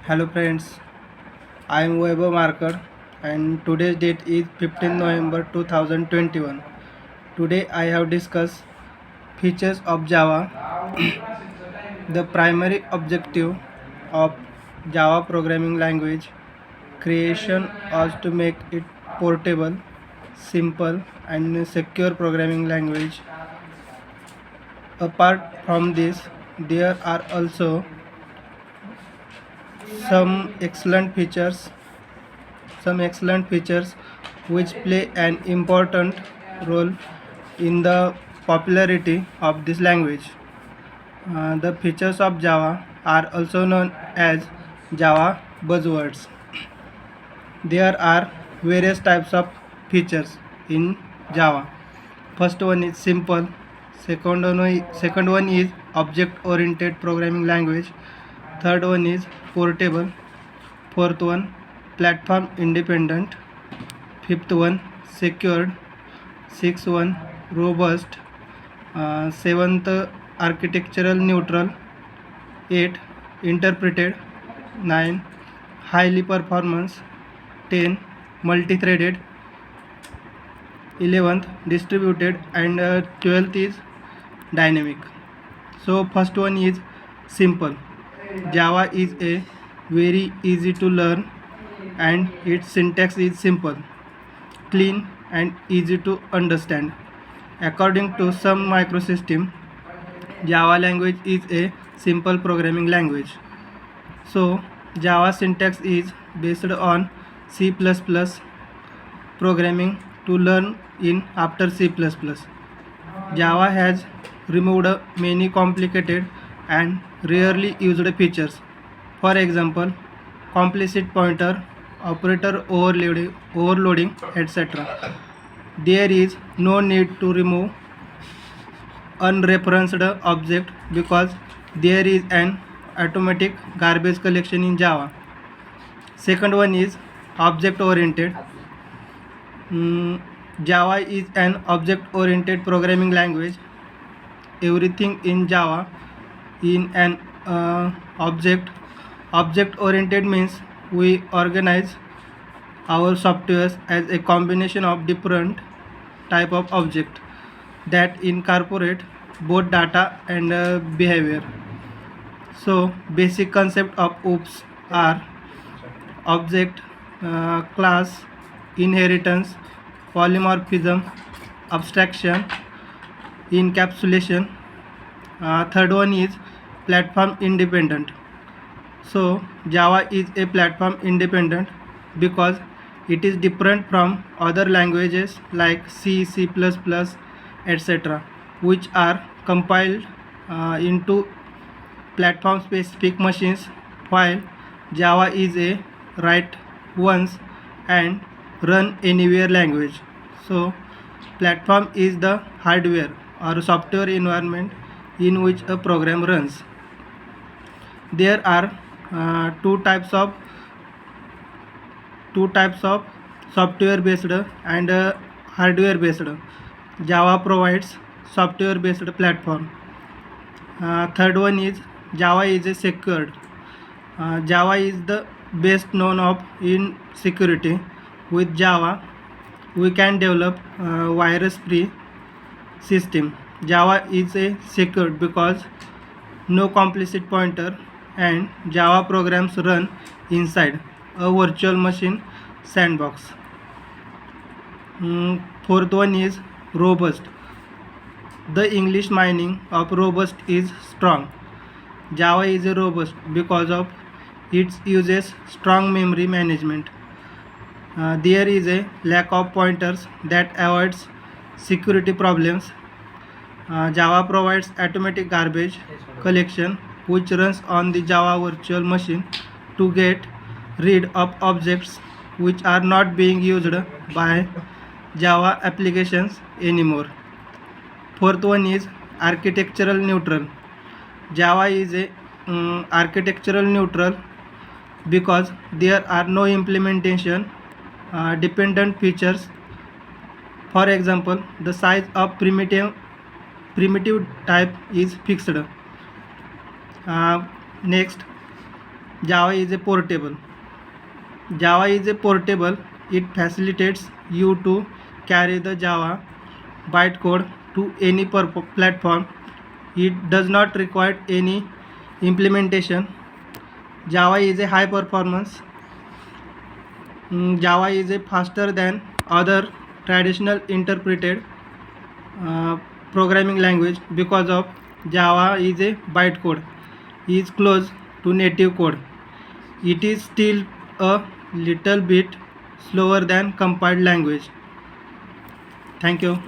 Hello friends, I am Weber Marker and today's date is 15 November 2021. Today I have discussed features of Java. The primary objective of Java programming language creation was to make it portable, simple and secure programming language. Apart from this, there are also some excellent features some excellent features which play an important role in the popularity of this language. The features of Java are also known as Java buzzwords. There are various types of features in Java. First one is simple, second one is object oriented programming language, third one is portable, fourth one platform independent, fifth one secured, sixth one robust, seventh architectural neutral, 8 interpreted, 9 highly performance, 10 multi-threaded, 11th distributed and 12th is dynamic. So first one is simple. Java is a very easy to learn and its syntax is simple, clean and easy to understand. According to some microsystem, Java language is a simple programming language. So Java syntax is based on C++ programming to learn in after C++. Java has removed many complicated and rarely used features. For example, complicit pointer, operator overloading, etc. There is no need to remove unreferenced object because there is an automatic garbage collection in Java. Second one is object oriented. Java is an object oriented programming language. Everything in Java in an object oriented means we organize our softwares as a combination of different type of object that incorporate both data and behavior. So basic concept of OOPS are object, class, inheritance, polymorphism, abstraction, encapsulation. Third one is platform independent. So Java is a platform independent because it is different from other languages like C, C++, etc., which are compiled into platform specific machines, while Java is a write once and run anywhere language. So platform is the hardware or software environment in which a program runs. There are two types of software based and hardware based. Java provides software based platform. Third one is Java is a secured. Java is the best known of in security. With Java we can develop virus free system. Java is a secured because no complicit pointer and Java programs run inside a virtual machine sandbox. Fourth one is robust. The English meaning of robust is strong. Java is robust because of its uses strong memory management. There is a lack of pointers that avoids security problems. Java provides automatic garbage collection which runs on the Java virtual machine to get rid of objects which are not being used by Java applications anymore. Fourth one is architectural neutral. Java is a architectural neutral because there are no implementation dependent features. For example, the size of primitive type is fixed. Next, Java is a portable. Java is a portable. It facilitates you to carry the Java bytecode to any platform. It does not require any implementation. Java is a high performance. Java is a faster than other traditional interpreted uh, programming language because of Java is a bytecode is close to native code. It is still a little bit slower than compiled language. Thank you.